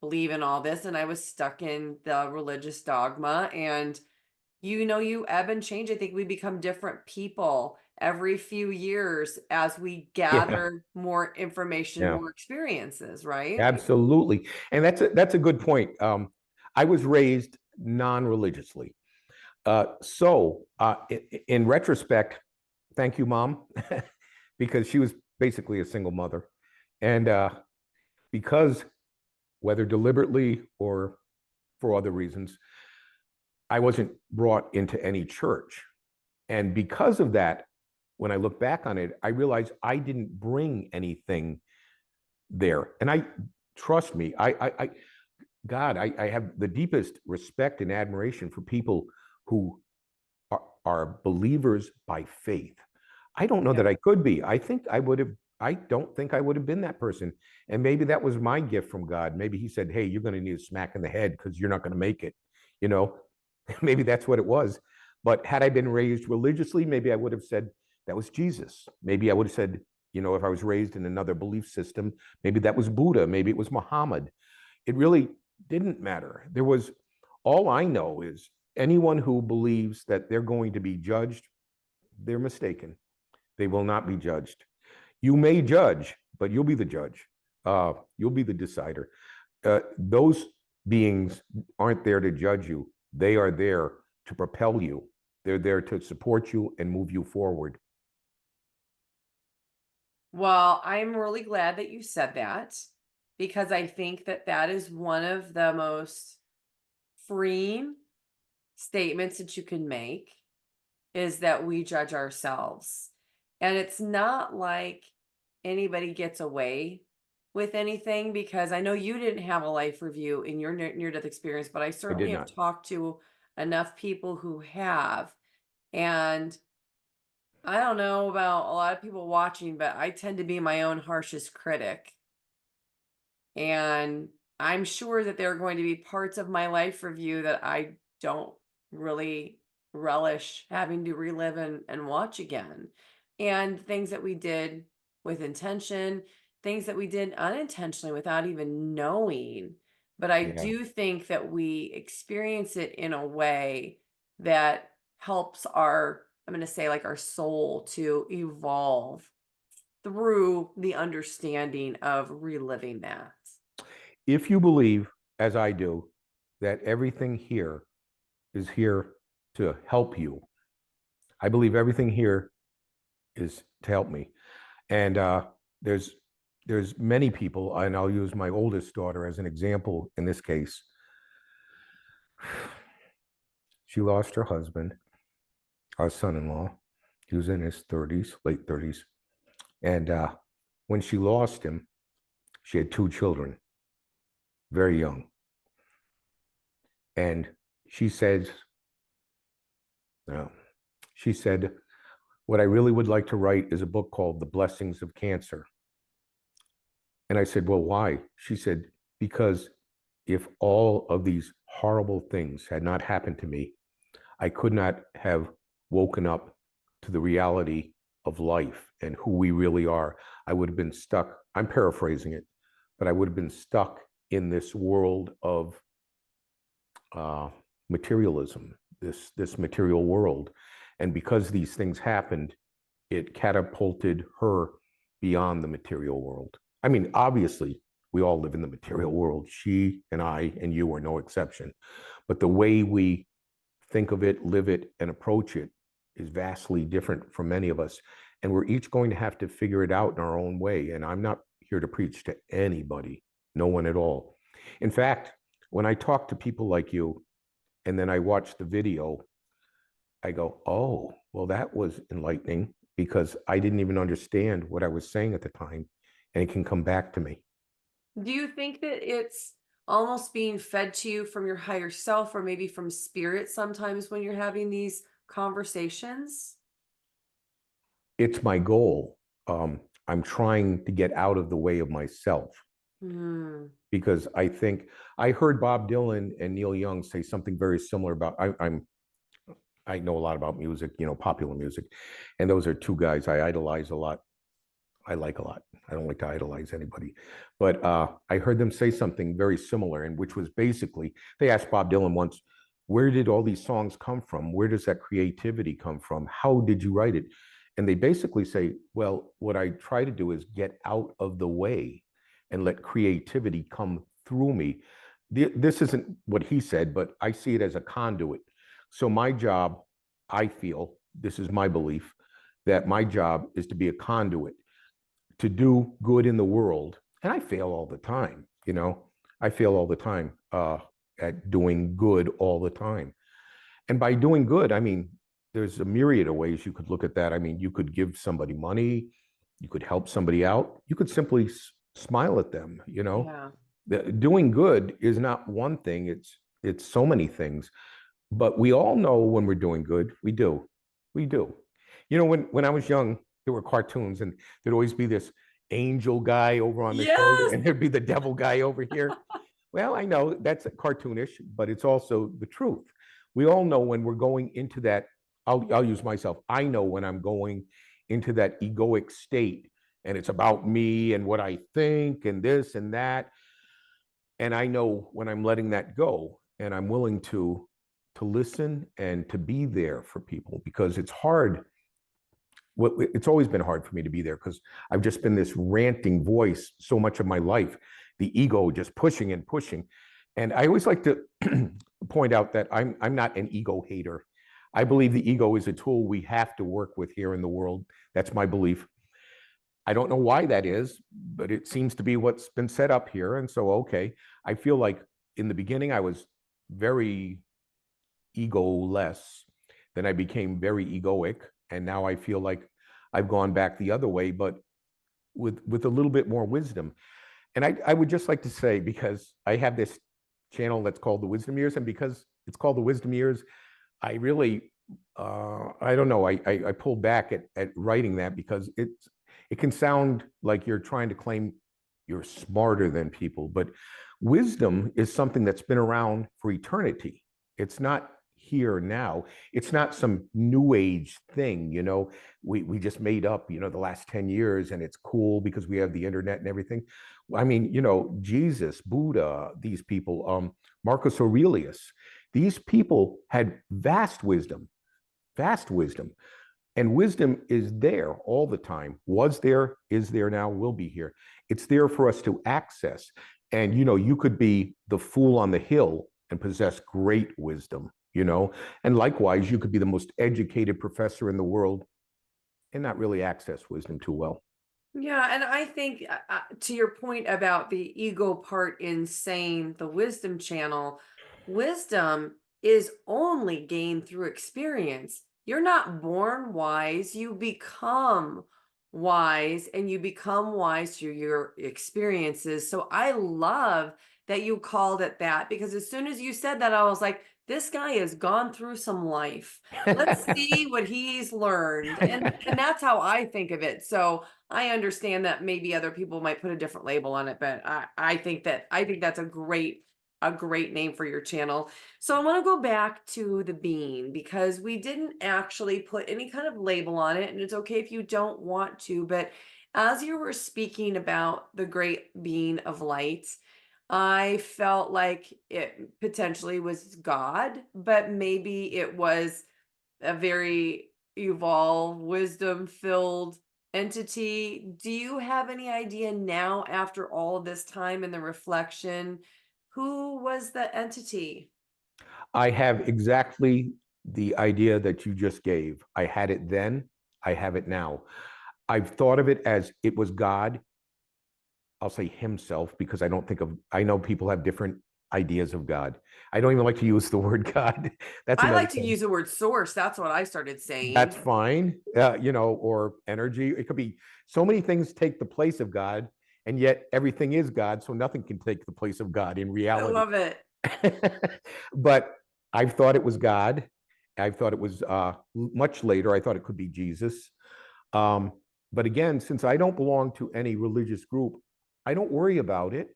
believe in all this and I was stuck in the religious dogma. And you ebb and change. I think we become different people every few years as we Yeah. gather more information, Yeah. more experiences, right? Absolutely. And that's a good point. I was raised non-religiously. In retrospect, thank you, Mom, because she was basically a single mother. And because, whether deliberately or for other reasons, I wasn't brought into any church. And because of that, when I look back on it, I realized I didn't bring anything there. And trust me, God, I have the deepest respect and admiration for people who are believers by faith. I don't know Yeah. that I could be. I don't think I would have been that person. And maybe that was my gift from God. Maybe he said, "Hey, you're going to need a smack in the head because you're not going to make it." You know, maybe that's what it was. But had I been raised religiously, maybe I would have said that was Jesus. Maybe I would have said, if I was raised in another belief system, maybe that was Buddha, maybe it was Muhammad. It really didn't matter. All I know is anyone who believes that they're going to be judged, they're mistaken. They will not be judged. You may judge, but you'll be the judge. You'll be the decider. Those beings aren't there to judge you. They are there to propel you. They're there to support you and move you forward. Well, I'm really glad that you said that because I think that that is one of the most freeing statements that you can make is that we judge ourselves. And it's not like anybody gets away with anything because I know you didn't have a life review in your near death experience, but I I certainly did have not. talked to enough people who have. And I don't know about a lot of people watching, but I tend to be my own harshest critic. And I'm sure that there are going to be parts of my life review that I don't really relish having to relive and watch again. And things that we did with intention, things that we did unintentionally without even knowing. But I Yeah. do think that we experience it in a way that helps our, I'm going to say, like our soul to evolve through the understanding of reliving that. If you believe, as I do, that everything here is here to help you, I believe everything here is to help me. And there's there's many people, and I'll use my oldest daughter as an example in this case. She lost her husband, our son-in-law. He was in his 30s, late 30s. And when she lost him, she had two children, very young. And she said, no, she said, what I really would like to write is a book called The Blessings of Cancer. And I said, well, why? She said, because if all of these horrible things had not happened to me, I could not have woken up to the reality of life and who we really are. I would have been stuck. I'm paraphrasing it, but I would have been stuck in this world of materialism, this material world. And because these things happened, it catapulted her beyond the material world. I mean, obviously, we all live in the material world. She and I and you are no exception. But the way we think of it, live it, and approach it is vastly different from many of us. And we're each going to have to figure it out in our own way. And I'm not here to preach to anybody, no one at all. In fact, when I talk to people like you and then I watch the video, I go, oh, well, that was enlightening because I didn't even understand what I was saying at the time. And it can come back to me. Do you think that it's almost being fed to you from your higher self or maybe from spirit sometimes when you're having these conversations? It's my goal. I'm trying to get out of the way of myself Hmm. because I think I heard Bob Dylan and Neil Young say something very similar about I know a lot about music, popular music, and those are two guys I idolize a lot. I like a lot. I don't like to idolize anybody, but I heard them say something very similar, and which was basically they asked Bob Dylan once, "Where did all these songs come from? Where does that creativity come from? How did you write it?" And they basically say, "Well, what I try to do is get out of the way and let creativity come through me." This isn't what he said, but I see it as a conduit. So my job, I feel, this is my belief, that my job is to be a conduit to do good in the world. And I fail all the time, I fail all the time at doing good all the time. And by doing good, I mean, there's a myriad of ways you could look at that. I mean, you could give somebody money, you could help somebody out, you could simply smile at them. Yeah. Doing good is not one thing, it's so many things. But we all know when we're doing good, we do. When I was young, there were cartoons, and there'd always be this angel guy over on the shoulder, Yes. and there'd be the devil guy over here. Well, I know that's cartoonish, but it's also the truth. We all know when we're going into that. I'll use myself. I know when I'm going into that egoic state, and it's about me and what I think and this and that. And I know when I'm letting that go, and I'm willing to listen and to be there for people, because it's hard. It's always been hard for me to be there because I've just been this ranting voice so much of my life, the ego just pushing and pushing. And I always like to point out that I'm not an ego hater. I believe the ego is a tool we have to work with here in the world. That's my belief. I don't know why that is, but it seems to be what's been set up here. And so, okay, I feel like in the beginning I was very ego-less. Then I became very egoic, and now I feel like I've gone back the other way, but with a little bit more wisdom. And I would just like to say, because I have this channel that's called the Wisdom Years, and because it's called the Wisdom Years, I really, I don't know, I pulled back at writing that because it can sound like you're trying to claim you're smarter than people, but wisdom is something that's been around for eternity. It's not here now. It's not some new age thing, we just made up, the last 10 years and it's cool because we have the internet and everything. I mean, Jesus, Buddha, these people, Marcus Aurelius, these people had vast wisdom, vast wisdom. And wisdom is there all the time. Was there, is there now, will be here. It's there for us to access. And, you could be the fool on the hill and possess great wisdom, and likewise, you could be the most educated professor in the world and not really access wisdom too well. Yeah, and I think to your point about the ego part in saying the wisdom channel, wisdom is only gained through experience. You're not born wise, you become wise, and you become wise through your experiences. So I love that you called it that, because as soon as you said that, I was like, this guy has gone through some life. Let's see what he's learned. And that's how I think of it. So I understand that maybe other people might put a different label on it, but I think that's a great name for your channel. So I want to go back to the being, because we didn't actually put any kind of label on it, and it's okay if you don't want to, but as you were speaking about the great being of light, I felt like it potentially was God, but maybe it was a very evolved, wisdom filled entity. Do you have any idea now, after all of this time and the reflection, who was the entity? I have exactly the idea that you just gave. I had it then, I have it now. I've thought of it as it was God. I'll say himself because I know people have different ideas of God. I don't even like to use the word God. That's I another like to thing. use the word source. That's what I started That's saying. fine. Or energy. It could be so many things take the place of God, and yet everything is God. So nothing can take the place of God in I reality. love it. But I've thought it was God. I've thought it was much later. I thought it could be Jesus. Um, but again, since I don't belong to any religious group, I don't worry about it.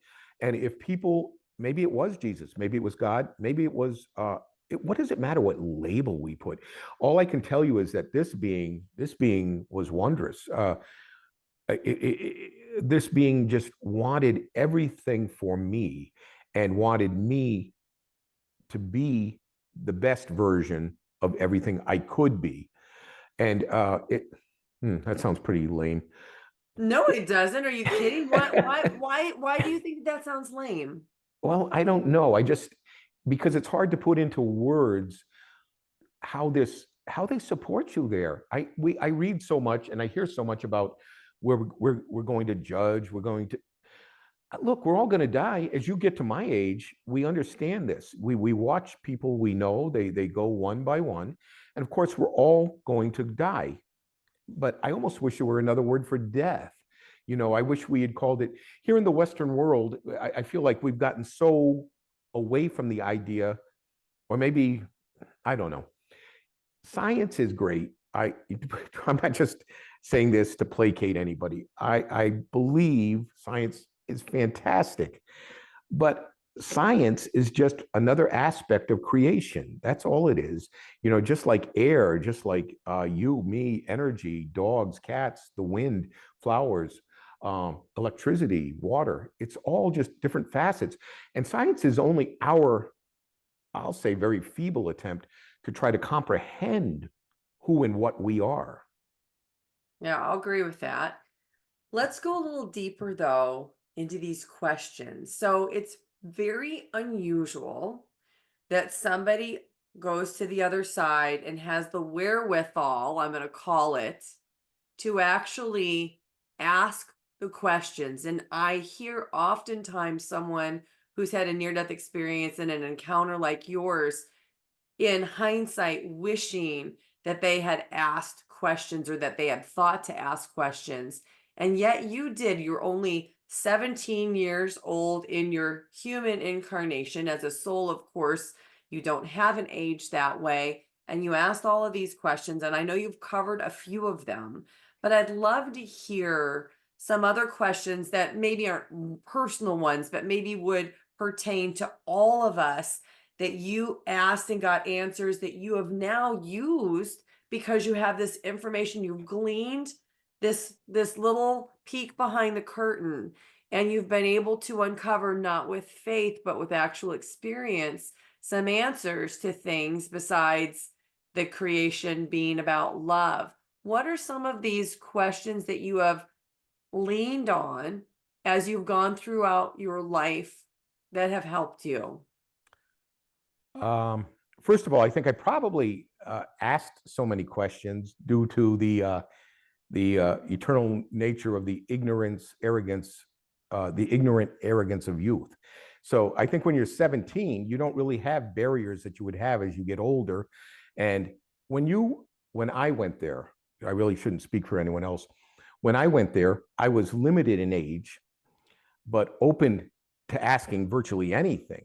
And if people, maybe it was Jesus, maybe it was God, maybe it was, what does it matter what label we put? All I can tell you is that this being was wondrous. This being just wanted everything for me and wanted me to be the best version of everything I could be. And that sounds pretty lame. No, it doesn't. Are you kidding? Why do you think that sounds lame? Well, I don't know. Because it's hard to put into words how they support you there. I read so much and I hear so much about where we're going to judge, we're going to look, we're all going to die. As you get to my age, we understand this. We watch people we know, they go one by one. And of course, we're all going to die. But I almost wish there were another word for death. I wish we had called it here in the Western world. I feel like we've gotten so away from the idea, or maybe, I don't know. Science is great. I'm not just saying this to placate anybody. I believe science is fantastic, but science is just another aspect of creation. That's all it is. Just like air, just like you, me, energy, dogs, cats, the wind, flowers, electricity, water. It's all just different facets. And science is only our, I'll say, very feeble attempt to try to comprehend who and what we are. Yeah, I'll agree with that. Let's go a little deeper, though, into these questions. So it's very unusual that somebody goes to the other side and has the wherewithal, I'm going to call it, to actually ask the questions. And I hear oftentimes someone who's had a near-death experience and an encounter like yours, in hindsight, wishing that they had asked questions or that they had thought to ask questions. And yet you did. You're only 17 years old in your human incarnation as a soul, of course. You don't have an age that way. And you asked all of these questions. And I know you've covered a few of them, but I'd love to hear some other questions that maybe aren't personal ones, but maybe would pertain to all of us, that you asked and got answers that you have now used because you have this information you've gleaned, this little peek behind the curtain, and you've been able to uncover, not with faith but with actual experience, some answers to things besides the creation being about love. What are some of these questions that you have leaned on as you've gone throughout your life that have helped you? First of all, I think I probably asked so many questions due to the eternal nature of the ignorance, arrogance, the ignorant arrogance of youth. So I think when you're 17, you don't really have barriers that you would have as you get older. And when I went there, I really shouldn't speak for anyone else. When I went there, I was limited in age, but open to asking virtually anything.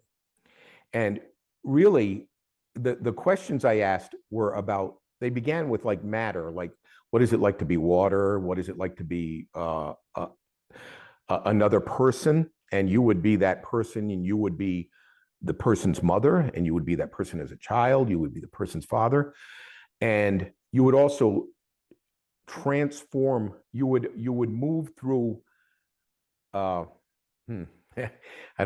And really, the questions I asked were about, they began with like matter, like what is it like to be water? What is it like to be another person? And you would be that person, and you would be the person's mother, and you would be that person as a child, you would be the person's father. And you would also transform, you would move through, I don't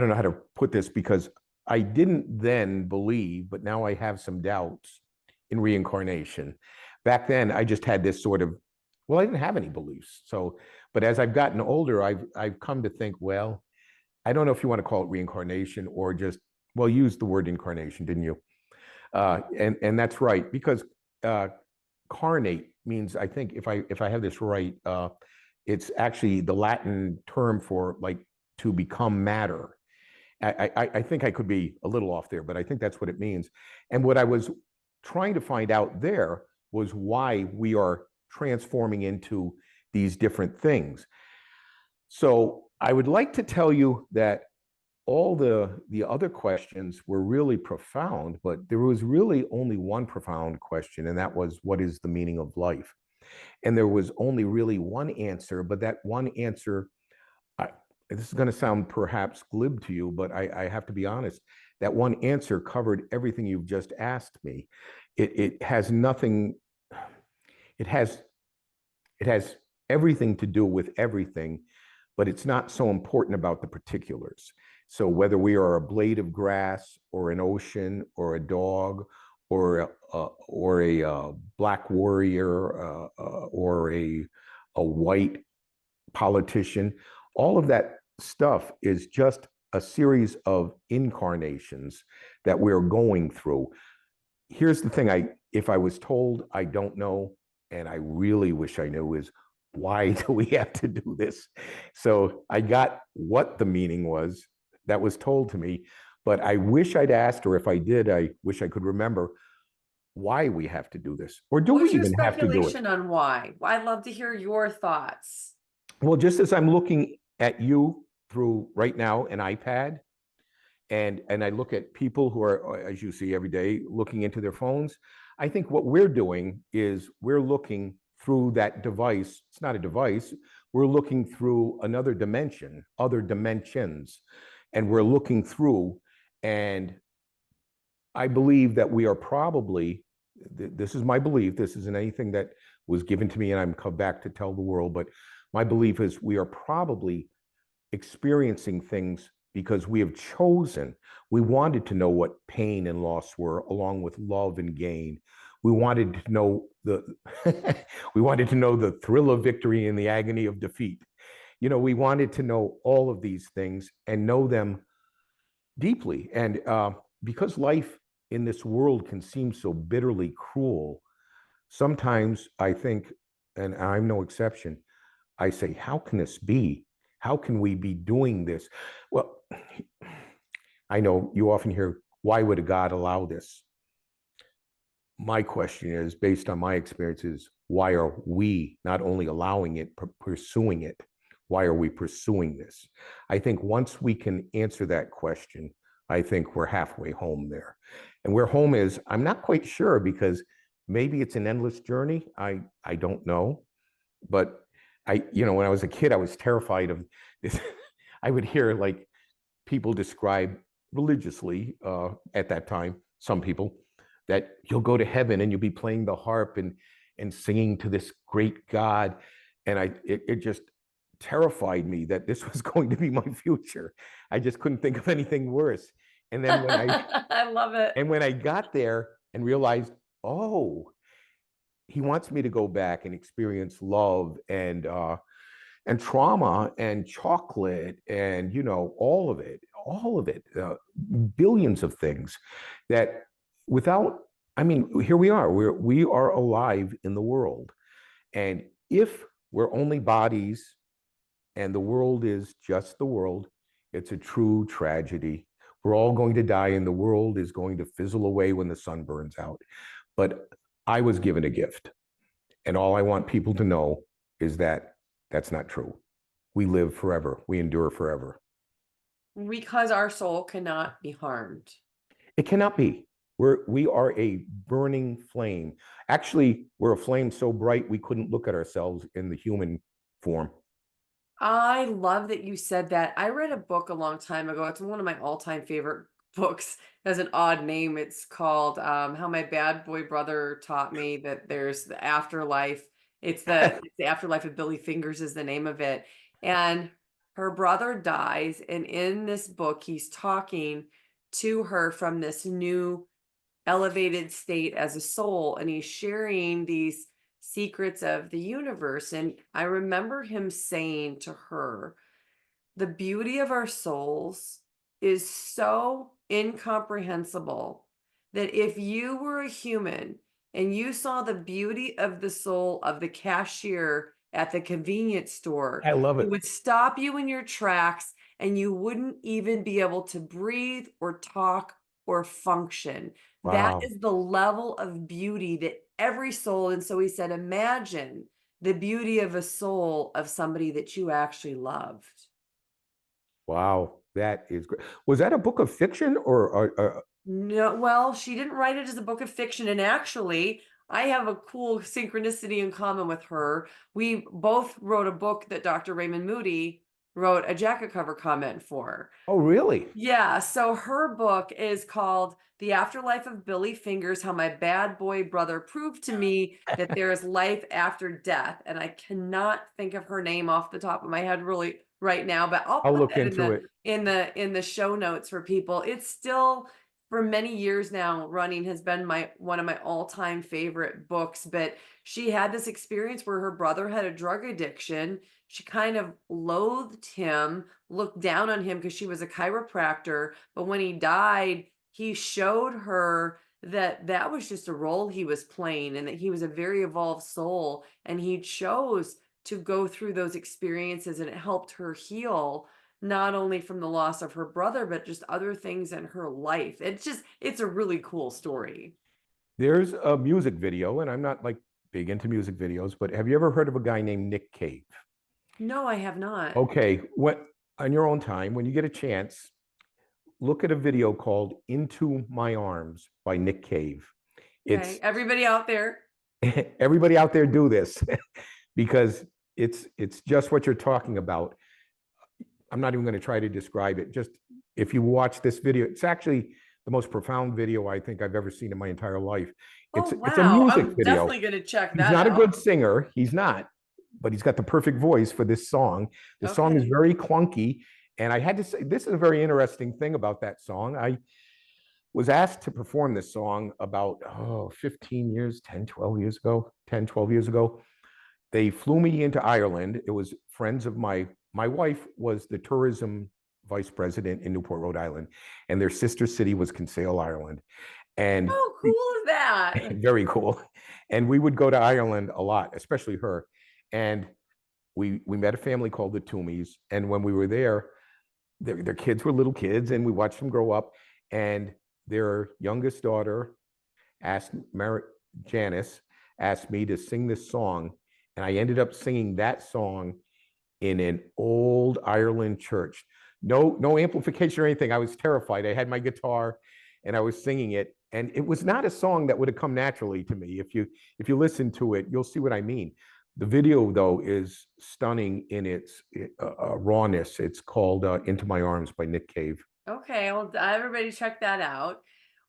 know how to put this, because I didn't then believe, but now I have some doubts in reincarnation. Back then, I just had this sort of, well, I didn't have any beliefs. So, but as I've gotten older, I've come to think, well, I don't know if you want to call it reincarnation or just, well, use the word incarnation, didn't you? And that's right, because carnate means, I think if I have this right, it's actually the Latin term for like to become matter. I think I could be a little off there, but I think that's what it means. And what I was trying to find out there was why we are transforming into these different things. So I would like to tell you that all the other questions were really profound, but there was really only one profound question, and that was, what is the meaning of life? And there was only really one answer, but that one answer, this is going to sound perhaps glib to you, but I have to be honest, that one answer covered everything you've just asked me. It has nothing, it has everything to do with everything, but it's not so important about the particulars. So whether we are a blade of grass or an ocean or a dog or a black warrior or a white politician, all of that stuff is just a series of incarnations that we're going through. Here's the thing, if I was told I don't know, and I really wish I knew, is why do we have to do this? So I got what the meaning was that was told to me, but I wish I'd asked, or if I did, I wish I could remember why we have to do this, or do we What's your even have to do it? speculation on why? I'd love to hear your thoughts. Well, just as I'm looking at you through right now an iPad, and I look at people who are, as you see every day, looking into their phones, I think what we're doing is we're looking through that device. It's not a device. We're looking through another dimension, other dimensions, and we're looking through. And I believe that we are probably, this is my belief, this isn't anything that was given to me and I'm come back to tell the world, but my belief is we are probably experiencing things because we have chosen. We wanted to know what pain and loss were, along with love and gain. We wanted to know the we wanted to know the thrill of victory and the agony of defeat. You know, we wanted to know all of these things and know them deeply. And because life in this world can seem so bitterly cruel, sometimes I think, and I'm no exception, I say, how can this be? How can we be doing this? Well, I know you often hear, why would a God allow this? My question is, based on my experiences, why are we not only allowing it, but pursuing it? Why are we pursuing this? I think once we can answer that question, I think we're halfway home there. And where home is, I'm not quite sure, because maybe it's an endless journey. I don't know. But when I was a kid, I was terrified of this. I would hear like people describe religiously at that time, some people, that you'll go to heaven and you'll be playing the harp and singing to this great God. And it just terrified me that this was going to be my future. I just couldn't think of anything worse. And then I love it. when I got there and realized, oh, he wants me to go back and experience love and trauma and chocolate and all of it, billions of things that without, I mean, here we are, we are alive in the world, and if we're only bodies and the world is just the world, it's a true tragedy. We're all going to die and the world is going to fizzle away when the sun burns out. But I was given a gift, and all I want people to know is that that's not true. We live forever. We endure forever. Because our soul cannot be harmed. It cannot be. We are a burning flame. Actually, we're a flame so bright we couldn't look at ourselves in the human form. I love that you said that. I read a book a long time ago. It's one of my all-time favorite books. It has an odd name. It's called How My Bad Boy Brother Taught Me That There's the Afterlife. It's the Afterlife of Billy Fingers is the name of it. And her brother dies, and in this book, he's talking to her from this new elevated state as a soul, and he's sharing these secrets of the universe. And I remember him saying to her, the beauty of our souls is so incomprehensible that if you were a human and you saw the beauty of the soul of the cashier at the convenience store, I love it it. would stop you in your tracks and you wouldn't even be able to breathe or talk or function. That Wow. is the level of beauty that every soul. And so he said, imagine the beauty of a soul of somebody that you actually loved. Wow. That is great. Was that a book of fiction or No, well, she didn't write it as a book of fiction. And actually, I have a cool synchronicity in common with her. We both wrote a book that Dr. Raymond Moody wrote a jacket cover comment for. oh, really? Yeah, so her book is called The Afterlife of Billy Fingers, How My Bad Boy Brother Proved to Me That There is Life After Death. And I cannot think of her name off the top of my head really right now, but I'll I'll put look that into it. in the show notes for people. It's still for many years now running has been one of my all-time favorite books. But she had this experience where her brother had a drug addiction. She kind of loathed him, looked down on him because she was a chiropractor. But when he died, he showed her that that was just a role he was playing and that he was a very evolved soul. And he chose to go through those experiences, and it helped her heal not only from the loss of her brother, but just other things in her life. It's a really cool story. There's a music video, and I'm not like big into music videos, but have you ever heard of a guy named Nick Cave? No, I have not. Okay, what on your own time, when you get a chance, look at a video called Into My Arms by Nick Cave. Okay, It's everybody out there. everybody out there do this because it's just what you're talking about. I'm not even going to try to describe it. Just if you watch this video, it's actually the most profound video I think I've ever seen in my entire life. Oh, It's a wow. music I'm video. definitely going to check He's that not a out. good singer. He's not, but he's got the perfect voice for this song. The song is Okay. very clunky. And I had to say, this is a very interesting thing about that song. I was asked to perform this song about 15 years, 10, 12 years ago, 10, 12 years ago. They flew me into Ireland. It was friends of my wife was the tourism vice president in Newport, Rhode Island, and their sister city was Kinsale, Ireland. And How cool is that? very cool. And we would go to Ireland a lot, especially her. And we met a family called the Toomeys, and when we were there, their kids were little kids, and we watched them grow up. And their youngest daughter asked Janice asked me to sing this song, and I ended up singing that song in an old Ireland church. No amplification or anything. I was terrified. I had my guitar and I was singing it. And it was not a song that would have come naturally to me. If you listen to it, you'll see what I mean. The video, though, is stunning in its rawness. It's called Into My Arms by Nick Cave. Okay, well, everybody check that out.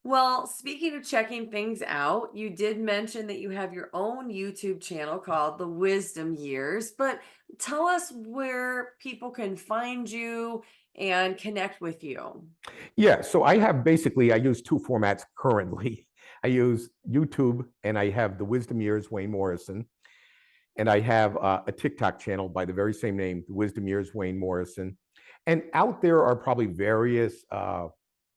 Well, speaking of checking things out, you did mention that you have your own YouTube channel called The Wisdom Years, but tell us where people can find you and connect with you. Yeah, so I use two formats currently. I use YouTube, and I have The Wisdom Years, Wayne Morrison. And I have a TikTok channel by the very same name, The Wisdom Years, Wayne Morrison. And out there are probably various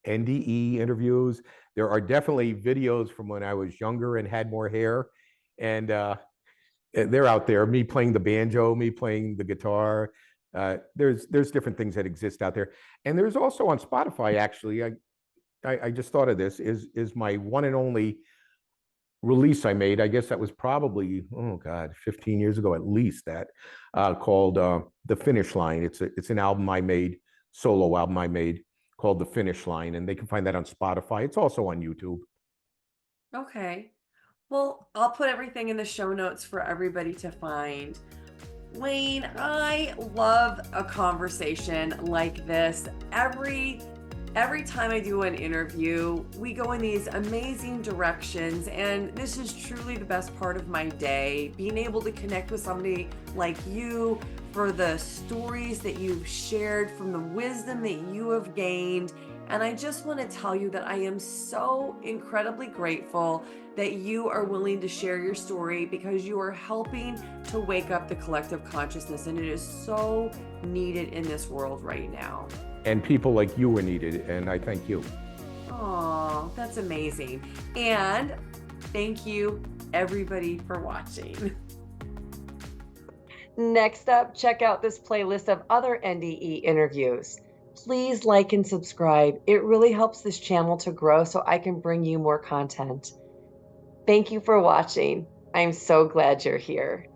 NDE interviews. There are definitely videos from when I was younger and had more hair. And they're out there, me playing the banjo, me playing the guitar. There's different things that exist out there. And there's also on Spotify, actually, I just thought of this, is my one and only release I made. I guess that was probably, oh God, 15 years ago at least, that called The Finish Line. It's an album I made, solo album I made, called The Finish Line, and they can find that on Spotify. It's also on YouTube. Okay. Well, I'll put everything in the show notes for everybody to find. Wayne, I love a conversation like this. Every time I do an interview, we go in these amazing directions, and this is truly the best part of my day, being able to connect with somebody like you, for the stories that you've shared, from the wisdom that you have gained. And I just want to tell you that I am so incredibly grateful that you are willing to share your story, because you are helping to wake up the collective consciousness, and it is so needed in this world right now. And people like you are needed, and I thank you. Oh, that's amazing. And thank you, everybody, for watching. Next up, check out this playlist of other NDE interviews. Please like and subscribe. It really helps this channel to grow so I can bring you more content. Thank you for watching. I'm so glad you're here.